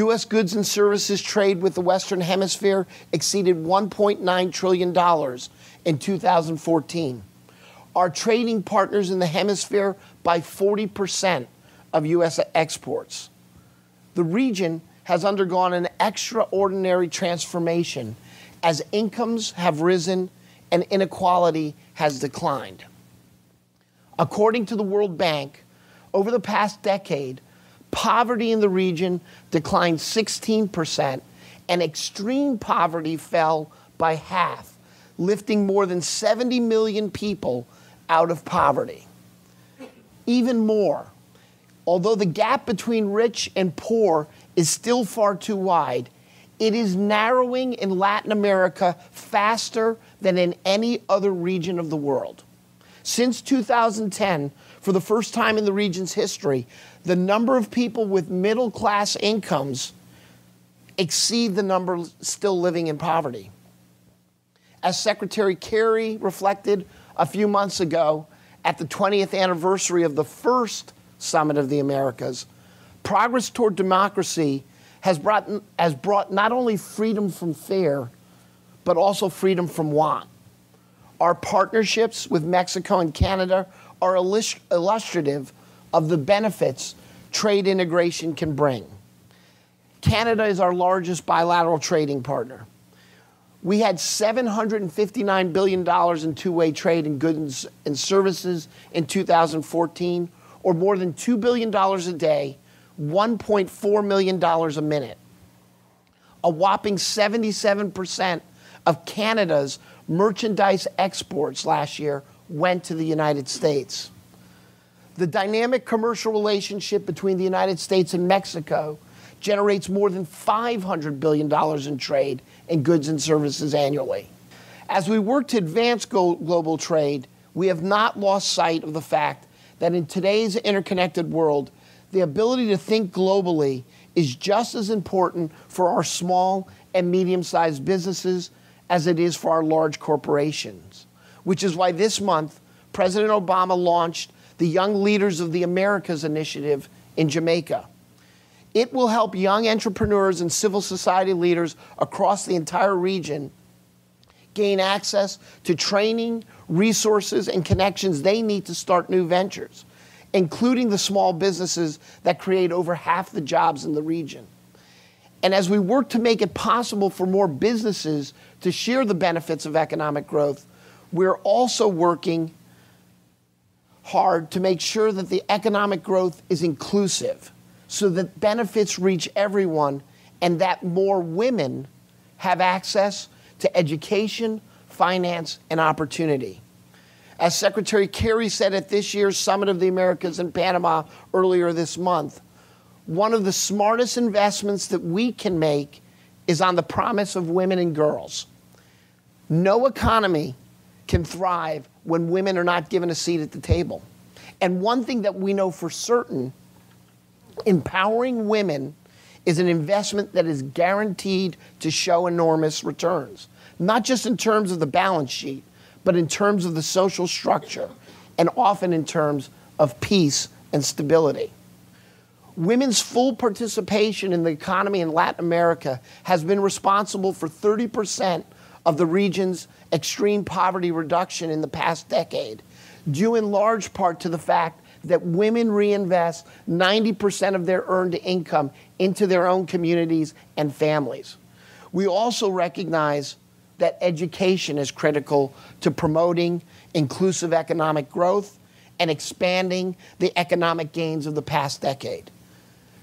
U.S. goods and services trade with the Western Hemisphere exceeded $1.9 trillion in 2014. Our trading partners in the hemisphere by 40% of U.S. exports. The region has undergone an extraordinary transformation as incomes have risen and inequality has declined. According to the World Bank, over the past decade, poverty in the region declined 16% and extreme poverty fell by half, lifting more than 70 million people out of poverty. Even more, although the gap between rich and poor is still far too wide, it is narrowing in Latin America faster than in any other region of the world. Since 2010, for the first time in the region's history, the number of people with middle-class incomes exceed the number still living in poverty. As Secretary Kerry reflected a few months ago at the 20th anniversary of the first Summit of the Americas, progress toward democracy has brought not only freedom from fear, but also freedom from want. Our partnerships with Mexico and Canada are illustrative of the benefits trade integration can bring. Canada is our largest bilateral trading partner. We had $759 billion in two-way trade in goods and services in 2014, or more than $2 billion a day, $1.4 million a minute. A whopping 77% of Canada's merchandise exports last year went to the United States. The dynamic commercial relationship between the United States and Mexico generates more than $500 billion in trade in goods and services annually. As we work to advance global trade, we have not lost sight of the fact that in today's interconnected world, the ability to think globally is just as important for our small and medium-sized businesses as it is for our large corporations, which is why this month, President Obama launched the Young Leaders of the Americas initiative in Jamaica. It will help young entrepreneurs and civil society leaders across the entire region gain access to training, resources, and connections they need to start new ventures, including the small businesses that create over half the jobs in the region. And as we work to make it possible for more businesses to share the benefits of economic growth, we're also working hard to make sure that the economic growth is inclusive, so that benefits reach everyone and that more women have access to education, finance, and opportunity. As Secretary Kerry said at this year's Summit of the Americas in Panama earlier this month, one of the smartest investments that we can make is on the promise of women and girls. No economy can thrive when women are not given a seat at the table. And one thing that we know for certain, empowering women is an investment that is guaranteed to show enormous returns, not just in terms of the balance sheet, but in terms of the social structure, and often in terms of peace and stability. Women's full participation in the economy in Latin America has been responsible for 30% of the region's extreme poverty reduction in the past decade, due in large part to the fact that women reinvest 90% of their earned income into their own communities and families. We also recognize that education is critical to promoting inclusive economic growth and expanding the economic gains of the past decade.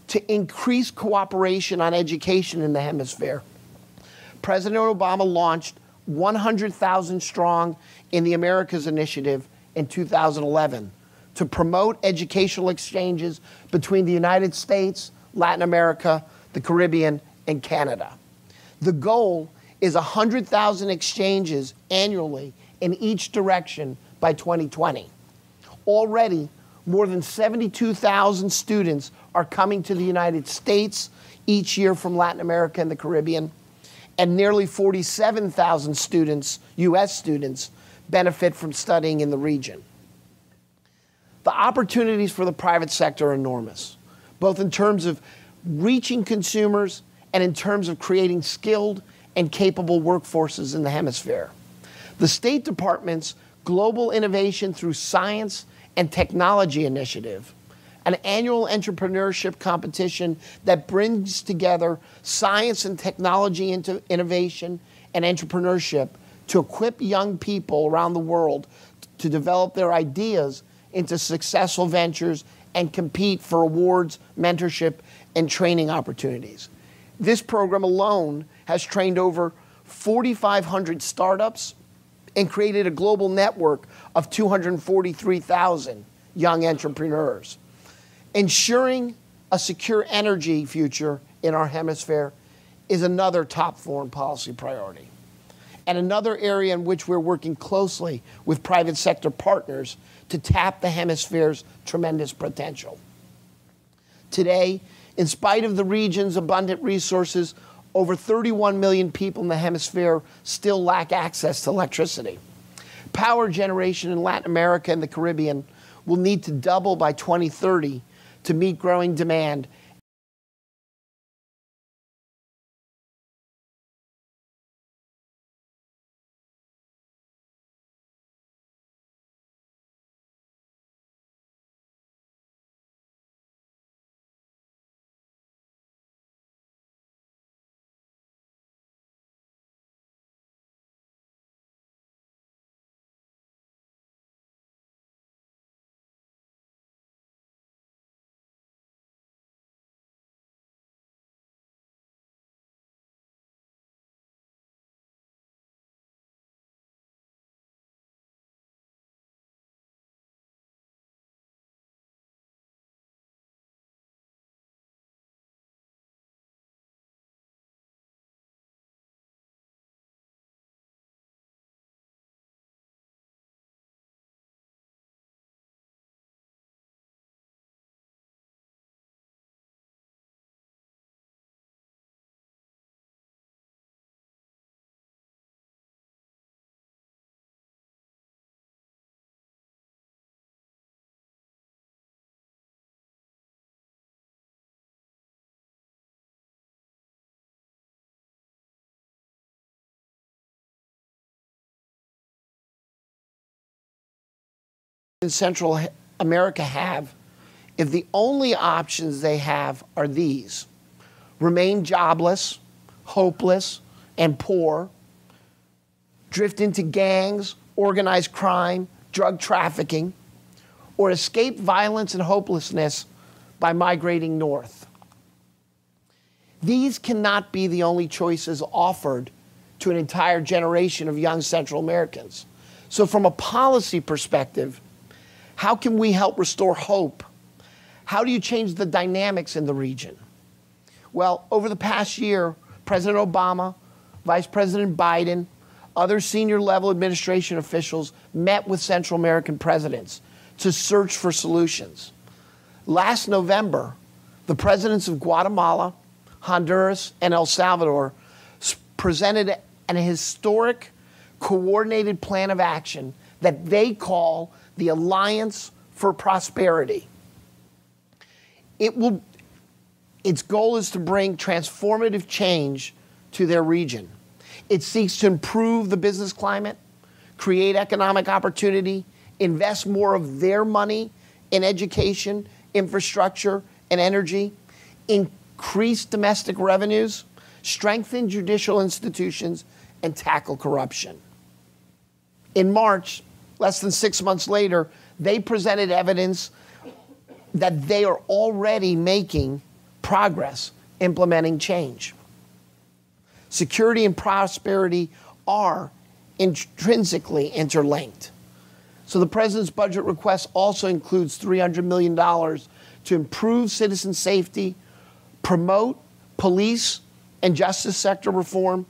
To increase cooperation on education in the hemisphere, President Obama launched 100,000 Strong in the Americas initiative in 2011 to promote educational exchanges between the United States, Latin America, the Caribbean, and Canada. The goal is 100,000 exchanges annually in each direction by 2020. Already, more than 72,000 students are coming to the United States each year from Latin America and the Caribbean, and nearly 47,000 students, U.S. students, benefit from studying in the region. The opportunities for the private sector are enormous, both in terms of reaching consumers, and in terms of creating skilled and capable workforces in the hemisphere. The State Department's Global Innovation Through Science and Technology Initiative, an annual entrepreneurship competition that brings together science and technology into innovation and entrepreneurship to equip young people around the world to develop their ideas into successful ventures and compete for awards, mentorship, and training opportunities. This program alone has trained over 4,500 startups and created a global network of 243,000 young entrepreneurs. Ensuring a secure energy future in our hemisphere is another top foreign policy priority, and another area in which we're working closely with private sector partners to tap the hemisphere's tremendous potential. Today, in spite of the region's abundant resources, over 31 million people in the hemisphere still lack access to electricity. Power generation in Latin America and the Caribbean will need to double by 2030 to meet growing demand. In Central America have, if the only options they have are these: remain jobless, hopeless, and poor, drift into gangs, organized crime, drug trafficking, or escape violence and hopelessness by migrating north. These cannot be the only choices offered to an entire generation of young Central Americans. So from a policy perspective, how can we help restore hope? How do you change the dynamics in the region? Well, over the past year, President Obama, Vice President Biden, other senior level administration officials met with Central American presidents to search for solutions. Last November, the presidents of Guatemala, Honduras, and El Salvador presented an historic, coordinated plan of action that they call the Alliance for Prosperity. Its goal is to bring transformative change to their region. It seeks to improve the business climate, create economic opportunity, invest more of their money in education, infrastructure, and energy, increase domestic revenues, strengthen judicial institutions, and tackle corruption. In March, less than 6 months later, they presented evidence that they are already making progress implementing change. Security and prosperity are intrinsically interlinked. So the president's budget request also includes $300 million to improve citizen safety, promote police and justice sector reform,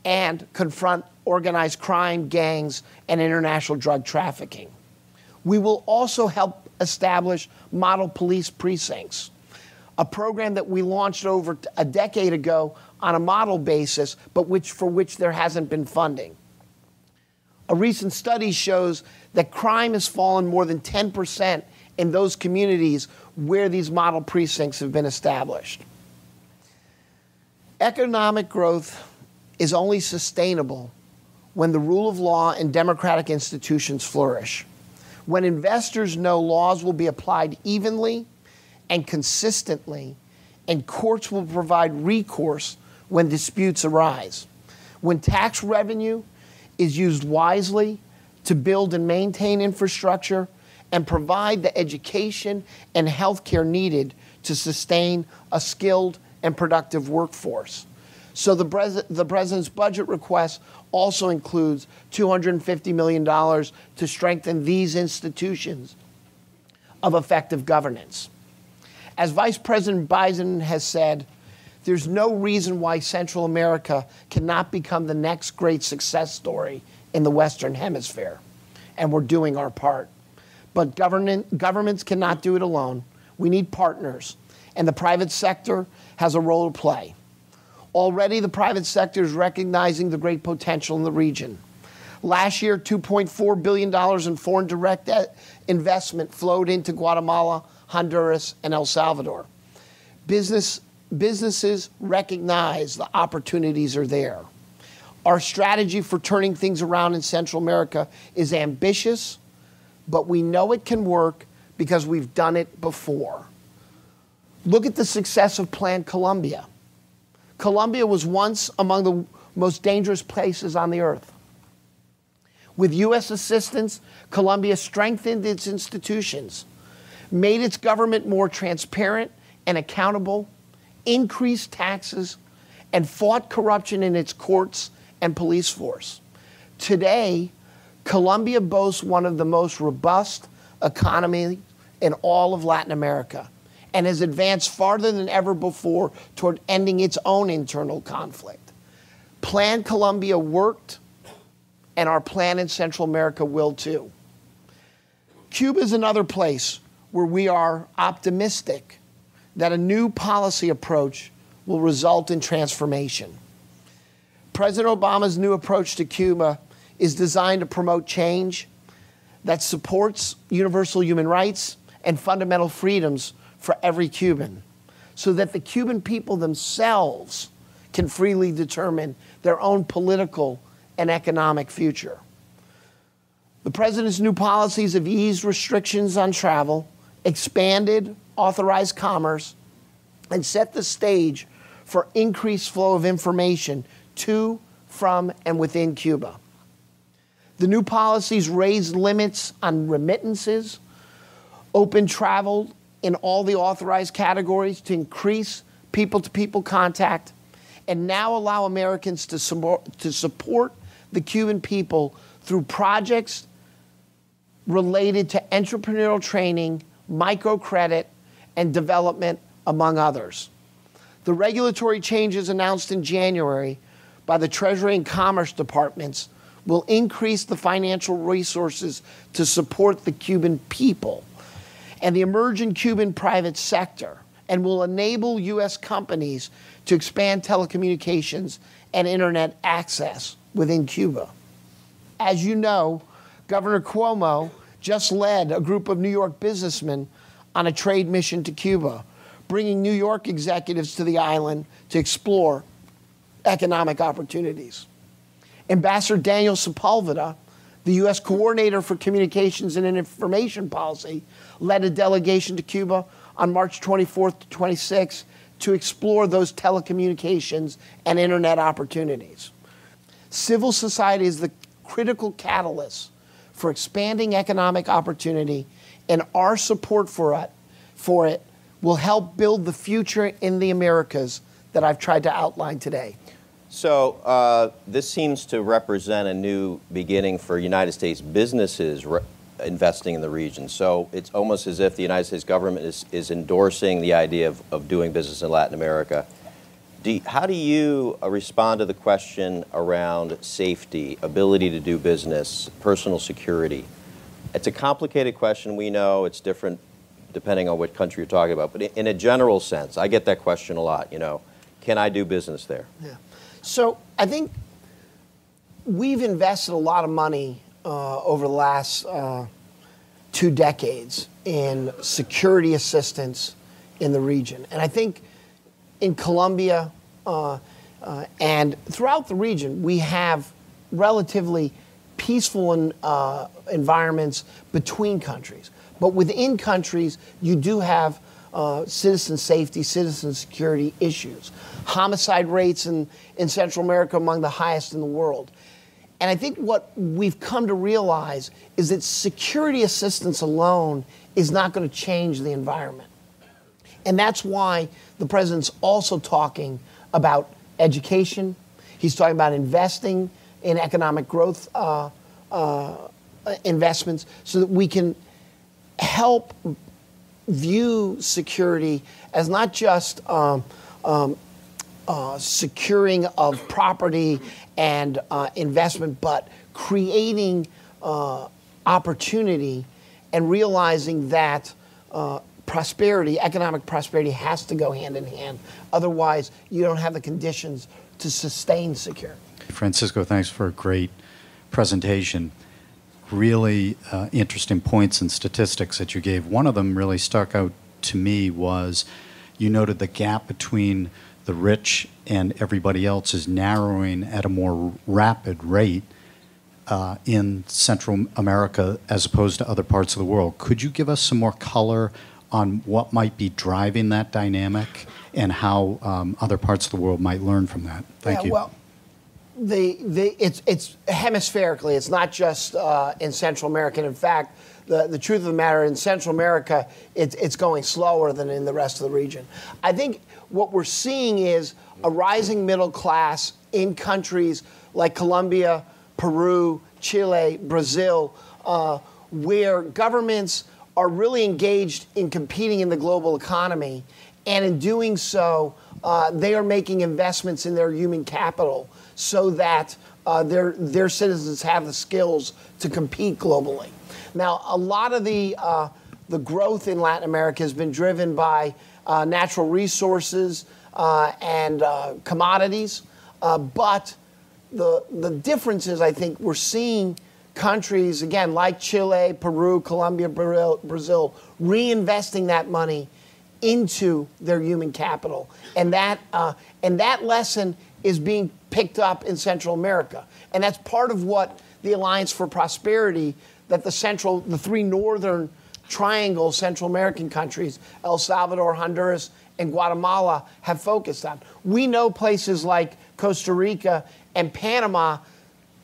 and confront organized crime, gangs, and international drug trafficking. We will also help establish model police precincts, a program that we launched over a decade ago on a model basis, but for which there hasn't been funding. A recent study shows that crime has fallen more than 10% in those communities where these model precincts have been established. Economic growth is only sustainable when the rule of law and democratic institutions flourish, when investors know laws will be applied evenly and consistently, and courts will provide recourse when disputes arise, when tax revenue is used wisely to build and maintain infrastructure and provide the education and health care needed to sustain a skilled and productive workforce. So the president's budget request also includes $250 million to strengthen these institutions of effective governance. As Vice President Biden has said, there's no reason why Central America cannot become the next great success story in the Western Hemisphere, and we're doing our part. But governments cannot do it alone. We need partners, and the private sector has a role to play. Already, the private sector is recognizing the great potential in the region. Last year, $2.4 billion in foreign direct investment flowed into Guatemala, Honduras, and El Salvador. Businesses recognize the opportunities are there. Our strategy for turning things around in Central America is ambitious, but we know it can work because we've done it before. Look at the success of Plan Colombia. Colombia was once among the most dangerous places on the earth. With U.S. assistance, Colombia strengthened its institutions, made its government more transparent and accountable, increased taxes, and fought corruption in its courts and police force. Today, Colombia boasts one of the most robust economies in all of Latin America and has advanced farther than ever before toward ending its own internal conflict. Plan Colombia worked, and our plan in Central America will too. Cuba is another place where we are optimistic that a new policy approach will result in transformation. President Obama's new approach to Cuba is designed to promote change that supports universal human rights and fundamental freedoms for every Cuban, so that the Cuban people themselves can freely determine their own political and economic future. The president's new policies have eased restrictions on travel, expanded authorized commerce, and set the stage for increased flow of information to, from, and within Cuba. The new policies raised limits on remittances, open travel in all the authorized categories to increase people-to-people contact, and now allow Americans to support the Cuban people through projects related to entrepreneurial training, microcredit, and development, among others. The regulatory changes announced in January by the Treasury and Commerce Departments will increase the financial resources to support the Cuban people and the emerging Cuban private sector, and will enable U.S. companies to expand telecommunications and internet access within Cuba. As you know, Governor Cuomo just led a group of New York businessmen on a trade mission to Cuba, bringing New York executives to the island to explore economic opportunities. Ambassador Daniel Sepulveda, the U.S. coordinator for communications and information policy, led a delegation to Cuba on March 24th to 26th to explore those telecommunications and internet opportunities. Civil society is the critical catalyst for expanding economic opportunity, and our support for it will help build the future in the Americas that I've tried to outline today. So this seems to represent a new beginning for United States businesses investing in the region. So it's almost as if the United States government is endorsing the idea of doing business in Latin America. How do you respond to the question around safety, ability to do business, personal security? It's a complicated question. We know it's different depending on what country you're talking about. But in a general sense, I get that question a lot, you know, can I do business there? Yeah. So I think we've invested a lot of money over the last 2 decades in security assistance in the region. And I think in Colombia, And throughout the region, we have relatively peaceful environments between countries. But within countries, you do have citizen safety, citizen security issues. Homicide rates in Central America among the highest in the world. And I think what we've come to realize is that security assistance alone is not going to change the environment. And that's why the president's also talking about education. He's talking about investing in economic growth investments so that we can help view security as not just securing of property and investment, but creating opportunity and realizing that prosperity, economic prosperity, has to go hand in hand. Otherwise, you don't have the conditions to sustain security. Francisco, thanks for a great presentation. Really interesting points and statistics that you gave. One of them really stuck out to me was you noted the gap between the rich and everybody else is narrowing at a more rapid rate in Central America as opposed to other parts of the world. Could you give us some more color on what might be driving that dynamic and how other parts of the world might learn from that? Thank you. Well, it's hemispherically. It's not just in Central America. And in fact, the truth of the matter, in Central America, it's going slower than in the rest of the region. I think what we're seeing is a rising middle class in countries like Colombia, Peru, Chile, Brazil, where governments are really engaged in competing in the global economy. And in doing so, they are making investments in their human capital so that their citizens have the skills to compete globally. Now, a lot of the growth in Latin America has been driven by natural resources and commodities. But the difference is, I think, we're seeing countries, again, like Chile, Peru, Colombia, Brazil, reinvesting that money into their human capital. And that lesson is being picked up in Central America. And that's part of what the Alliance for Prosperity, that the three northern triangle Central American countries, El Salvador, Honduras, and Guatemala, have focused on. We know places like Costa Rica and Panama,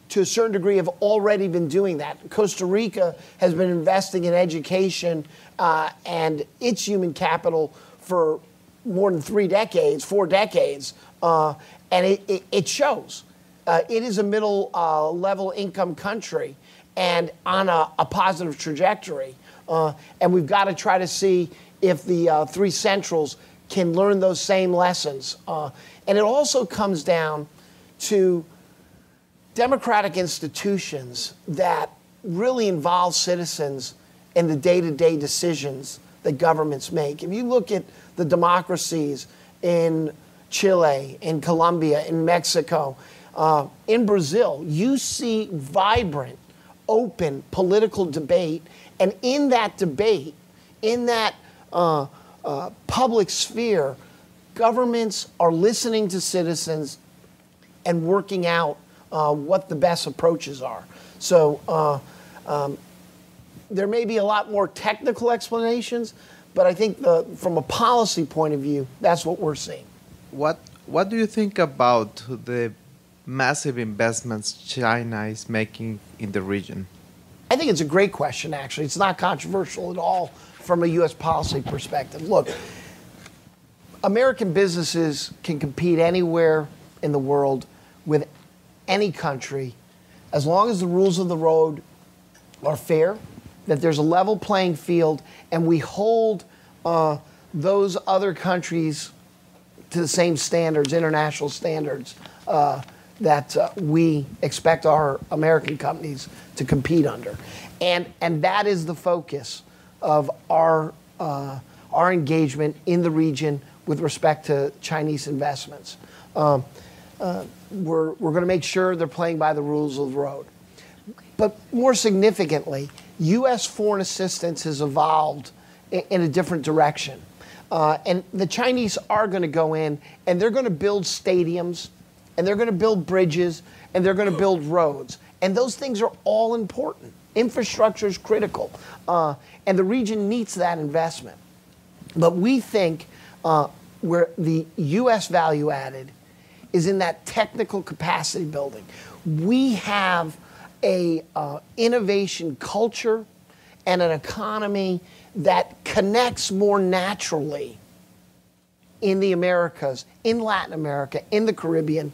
to a certain degree, have already been doing that. Costa Rica has been investing in education and its human capital for more than 4 decades, and it shows. It is a middle level income country and on a positive trajectory. And we've got to try to see if the three centrals can learn those same lessons. And it also comes down to democratic institutions that really involve citizens in the day-to-day decisions that governments make. If you look at the democracies in Chile, in Colombia, in Mexico, in Brazil, you see vibrant, open political debate. And in that debate, in that public sphere, governments are listening to citizens and working out what the best approaches are. So there may be a lot more technical explanations, but I think from a policy point of view, that's what we're seeing. What do you think about the massive investments China is making in the region? I think it's a great question, actually. It's not controversial at all from a U.S. policy perspective. Look, American businesses can compete anywhere in the world with any country as long as the rules of the road are fair, that there's a level playing field, and we hold those other countries to the same standards, international standards, that we expect our American companies to compete under. And that is the focus of our engagement in the region with respect to Chinese investments. We're going to make sure they're playing by the rules of the road. But more significantly, U.S. foreign assistance has evolved in a different direction. And the Chinese are going to go in, and they're going to build stadiums and they're going to build bridges, and they're going to build roads. And those things are all important. Infrastructure is critical, and the region needs that investment. But we think where the U.S. value added is in that technical capacity building. We have a innovation culture and an economy that connects more naturally in the Americas, in Latin America, in the Caribbean,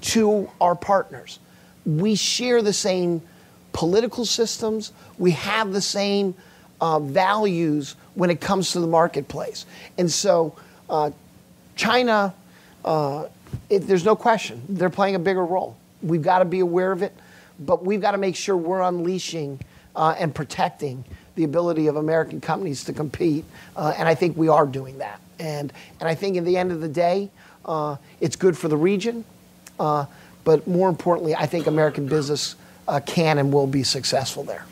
to our partners. We share the same political systems. We have the same values when it comes to the marketplace. And so China, there's no question, they're playing a bigger role. We've got to be aware of it, but we've got to make sure we're unleashing and protecting the ability of American companies to compete. And I think we are doing that. And I think at the end of the day, it's good for the region. But more importantly, I think American business can and will be successful there.